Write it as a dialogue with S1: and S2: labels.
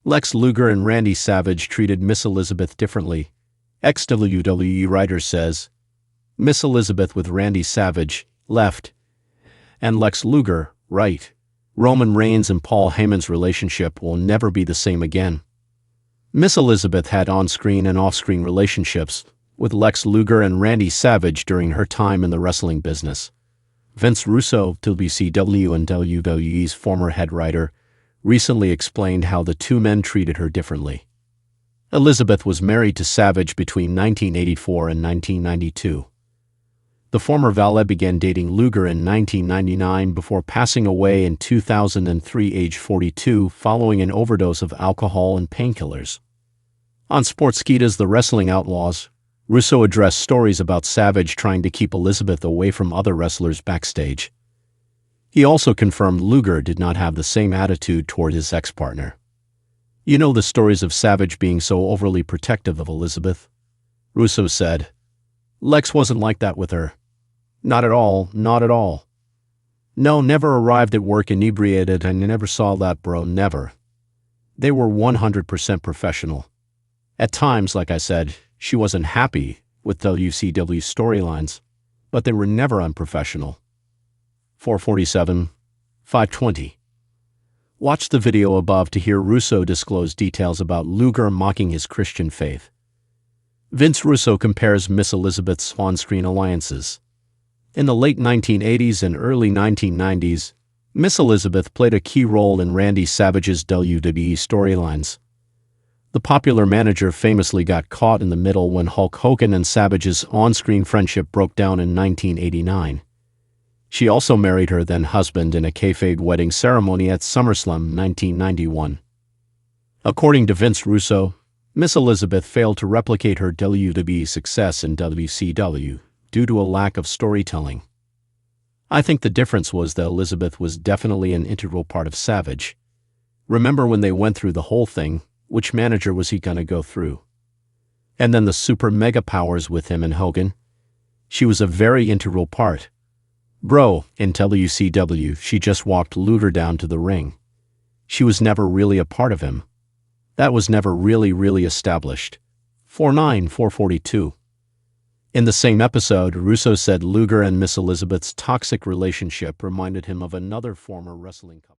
S1: Lex Luger and Randy Savage treated Miss Elizabeth differently. Ex-WWE writer says, Miss Elizabeth with Randy Savage, left, and Lex Luger, right. Roman Reigns and Paul Heyman's relationship will never be the same again. Miss Elizabeth had on-screen and off-screen relationships with Lex Luger and Randy Savage during her time in the wrestling business. Vince Russo, WCW and WWE's former head writer, recently explained how the two men treated her differently. Elizabeth was married to Savage between 1984 and 1992. The former valet began dating Luger in 1999 before passing away in 2003, age 42, following an overdose of alcohol and painkillers. On Sportskeeda's The Wrestling Outlaws, Russo addressed stories about Savage trying to keep Elizabeth away from other wrestlers backstage. He also confirmed Luger did not have the same attitude toward his ex-partner. You know the stories of Savage being so overly protective of Elizabeth? Russo said, Lex wasn't like that with her. Not at all, not at all. No, never arrived at work inebriated. I never saw that, bro, never. They were 100% professional. At times, like I said, she wasn't happy with WCW storylines, but they were never unprofessional. 447, 520. Watch the video above to hear Russo disclose details about Luger mocking his Christian faith. Vince Russo compares Miss Elizabeth's on-screen alliances. In the late 1980s and early 1990s, Miss Elizabeth played a key role in Randy Savage's WWE storylines. The popular manager famously got caught in the middle when Hulk Hogan and Savage's on-screen friendship broke down in 1989. She also married her then-husband in a kayfabe wedding ceremony at SummerSlam 1991. According to Vince Russo, Miss Elizabeth failed to replicate her WWE success in WCW due to a lack of storytelling. I think the difference was that Elizabeth was definitely an integral part of Savage. Remember when they went through the whole thing? Which manager was he gonna go through? And then the super mega powers with him and Hogan? She was a very integral part. Bro, in WCW, she just walked Luger down to the ring. She was never really a part of him. That was never really established. 442. In the same episode, Russo said Luger and Miss Elizabeth's toxic relationship reminded him of another former wrestling couple.